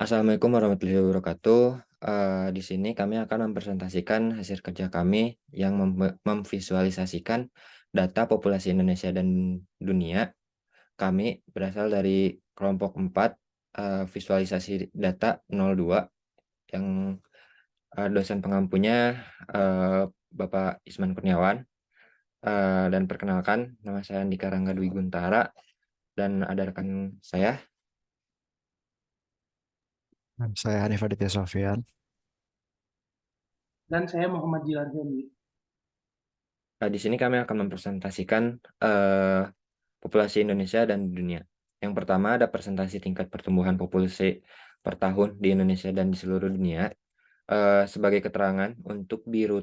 Assalamualaikum warahmatullahi wabarakatuh. Di sini kami akan mempresentasikan hasil kerja kami yang memvisualisasikan data populasi Indonesia dan dunia. Kami berasal dari kelompok 4, visualisasi data 02, yang dosen pengampunya Bapak Isman Kurniawan. Dan perkenalkan, nama saya Andika Rangga Dwi Guntara, dan ada rekan saya. Saya Hanif Aditya Sofyan. Dan saya Muhammad Jilan Hemi. Di sini kami akan mempresentasikan eh, populasi Indonesia dan dunia. Yang pertama ada presentasi tingkat pertumbuhan populasi per tahun di Indonesia dan di seluruh dunia. Sebagai keterangan, untuk biru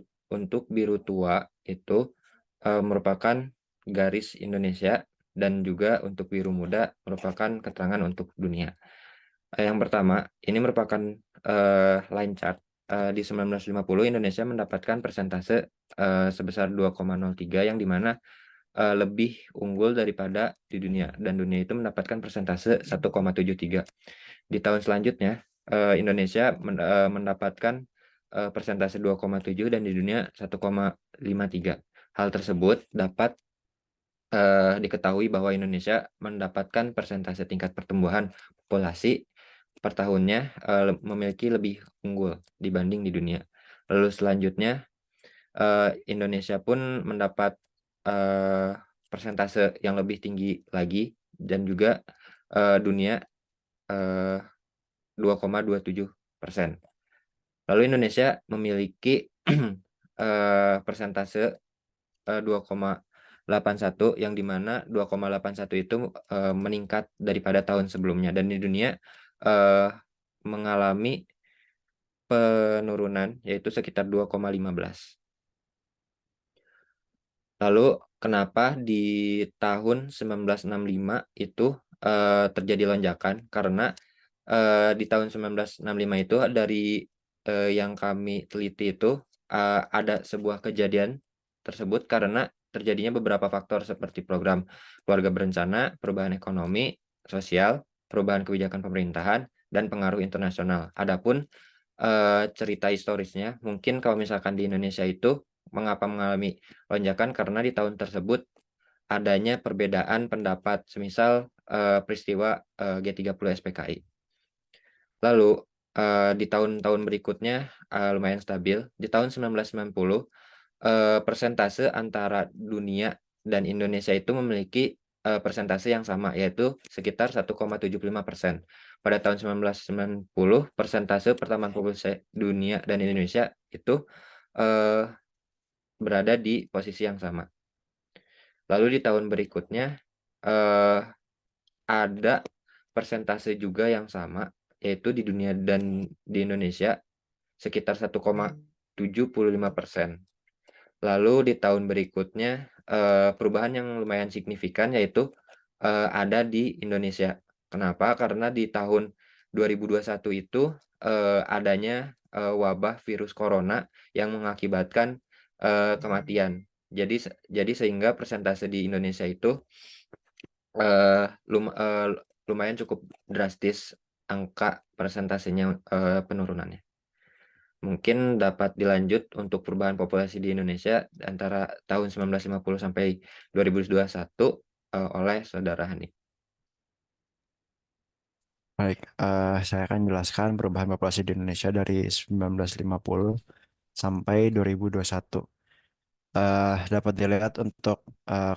tua itu merupakan garis Indonesia, dan juga untuk biru muda merupakan keterangan untuk dunia. Yang pertama, ini merupakan line chart. Di 1950 Indonesia mendapatkan persentase sebesar 2,03, yang dimana lebih unggul daripada di dunia, dan dunia itu mendapatkan persentase 1,73. Di tahun selanjutnya Indonesia mendapatkan persentase 2,7, dan di dunia 1,53. Hal tersebut dapat diketahui bahwa Indonesia mendapatkan persentase tingkat pertumbuhan populasi per tahunnya memiliki lebih unggul dibanding di dunia. Lalu selanjutnya Indonesia pun mendapat eh, persentase yang lebih tinggi lagi, dan juga dunia eh, 2,27%. Lalu Indonesia memiliki persentase 2,81, yang dimana 2,81 itu meningkat daripada tahun sebelumnya, dan di dunia eh, mengalami penurunan yaitu sekitar 2,15. Lalu kenapa di tahun 1965 itu terjadi lonjakan? Karena di tahun 1965 itu dari yang kami teliti itu ada sebuah kejadian tersebut karena terjadinya beberapa faktor seperti program keluarga berencana, perubahan ekonomi, sosial, perubahan kebijakan pemerintahan, dan pengaruh internasional. Adapun cerita historisnya, mungkin kalau misalkan di Indonesia itu mengapa mengalami lonjakan, karena di tahun tersebut adanya perbedaan pendapat, semisal peristiwa G30 SPKI. Lalu di tahun-tahun berikutnya lumayan stabil. Di tahun 1990 persentase antara dunia dan Indonesia itu memiliki persentase yang sama, yaitu sekitar 1,75%. Pada tahun 1990 persentase pertambahan populasi dunia dan Indonesia itu eh, berada di posisi yang sama. Lalu di tahun berikutnya eh, ada persentase juga yang sama, yaitu di dunia dan di Indonesia sekitar 1,75%. Lalu di tahun berikutnya perubahan yang lumayan signifikan yaitu ada di Indonesia. Kenapa? Karena di tahun 2021 itu adanya wabah virus corona yang mengakibatkan kematian. Jadi sehingga persentase di Indonesia itu eh, lum- eh, lumayan cukup drastis angka persentasenya penurunannya. Mungkin dapat dilanjut untuk perubahan populasi di Indonesia antara tahun 1950 sampai 2021 oleh Saudara Hanif. Baik, saya akan jelaskan perubahan populasi di Indonesia dari 1950 sampai 2021. Dapat dilihat untuk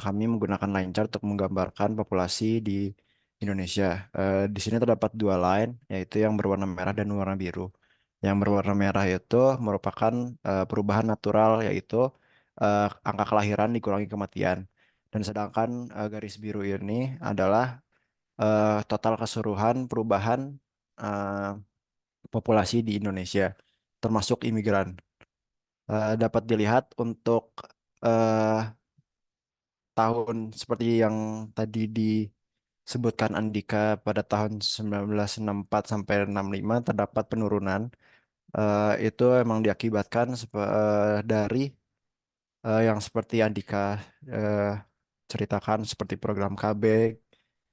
kami menggunakan line chart untuk menggambarkan populasi di Indonesia. Di sini terdapat dua line, yaitu yang berwarna merah dan warna biru. Yang berwarna merah itu merupakan perubahan natural, yaitu angka kelahiran dikurangi kematian. Dan sedangkan garis biru ini adalah total keseluruhan perubahan eh, populasi di Indonesia, termasuk imigran. Dapat dilihat untuk eh, tahun seperti yang tadi disebutkan Andika, pada tahun 1964 sampai 65 terdapat penurunan. Itu emang diakibatkan dari yang seperti Andika eh, ceritakan, seperti program KB,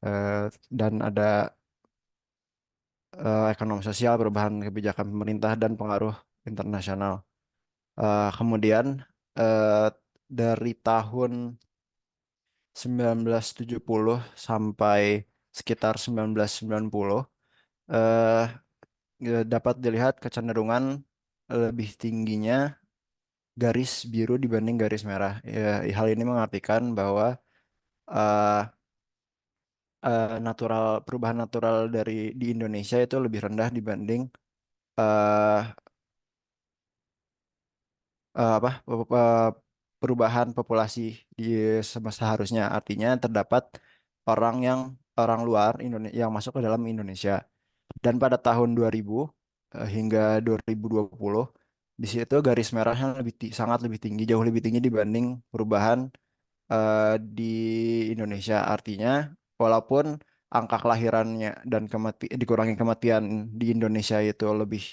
eh, dan ada ekonomi sosial, perubahan kebijakan pemerintah, dan pengaruh internasional. Kemudian eh, dari tahun 1970 sampai sekitar 1990 eh, dapat dilihat kecenderungan lebih tingginya garis biru dibanding garis merah. Hal ini mengartikan bahwa eh, perubahan natural di Indonesia itu lebih rendah dibanding eh, perubahan populasi di semesta harusnya. Artinya terdapat orang luar Indonesia yang masuk ke dalam Indonesia. Dan pada tahun 2000 hingga 2020 di situ garis merahnya sangat lebih tinggi, jauh lebih tinggi dibanding perubahan di Indonesia. Artinya, walaupun angka kelahirannya dan dikurangi kematian di Indonesia itu lebih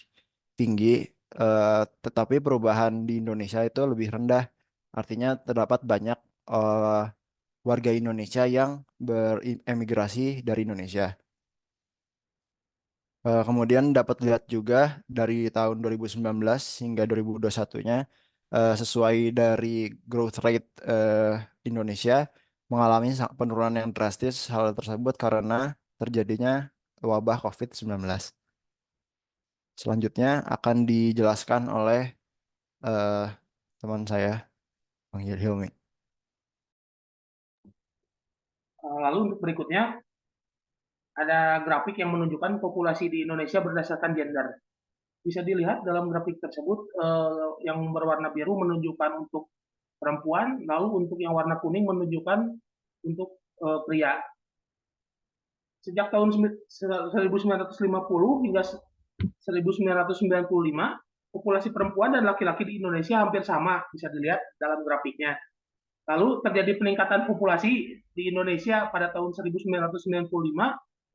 tinggi, tetapi perubahan di Indonesia itu lebih rendah. Artinya, terdapat banyak eh, warga Indonesia yang beremigrasi dari Indonesia. Kemudian dapat lihat juga dari tahun 2019 hingga 2021-nya sesuai dari growth rate Indonesia mengalami penurunan yang drastis. Hal tersebut karena terjadinya wabah COVID-19. Selanjutnya akan dijelaskan oleh eh, teman saya, Bang Hilmi. Lalu untuk berikutnya ada grafik yang menunjukkan populasi di Indonesia berdasarkan gender. Bisa dilihat dalam grafik tersebut yang berwarna biru menunjukkan untuk perempuan, lalu untuk yang warna kuning menunjukkan untuk pria. Sejak tahun 1950 hingga 1995, populasi perempuan dan laki-laki di Indonesia hampir sama, bisa dilihat dalam grafiknya. Lalu terjadi peningkatan populasi di Indonesia pada tahun 1995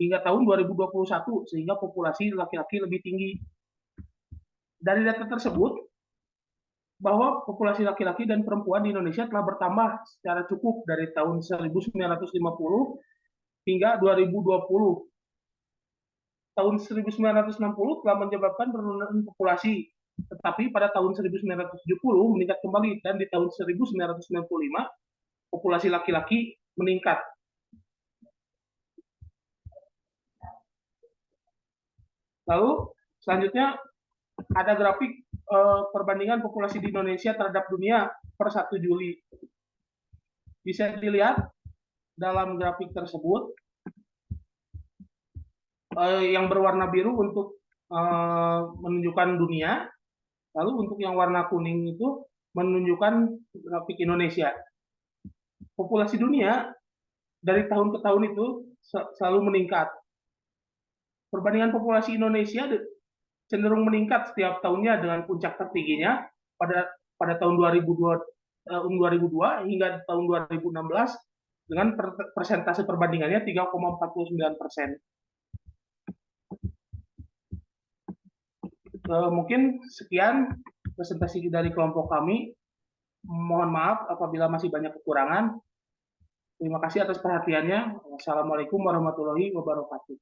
hingga tahun 2021, sehingga populasi laki-laki lebih tinggi. Dari data tersebut, bahwa populasi laki-laki dan perempuan di Indonesia telah bertambah secara cukup dari tahun 1950 hingga 2020. Tahun 1960 telah menyebabkan penurunan populasi, tetapi pada tahun 1970 meningkat kembali, dan di tahun 1995 populasi laki-laki meningkat. Lalu selanjutnya ada grafik perbandingan populasi di Indonesia terhadap dunia per 1 Juli. Bisa dilihat dalam grafik tersebut yang berwarna biru untuk menunjukkan dunia, lalu untuk yang warna kuning itu menunjukkan grafik Indonesia. Populasi dunia dari tahun ke tahun itu selalu meningkat. Perbandingan populasi Indonesia cenderung meningkat setiap tahunnya dengan puncak tertingginya pada tahun 2002 hingga tahun 2016 dengan persentase perbandingannya 3,49%. Mungkin sekian presentasi dari kelompok kami. Mohon maaf apabila masih banyak kekurangan. Terima kasih atas perhatiannya. Wassalamualaikum warahmatullahi wabarakatuh.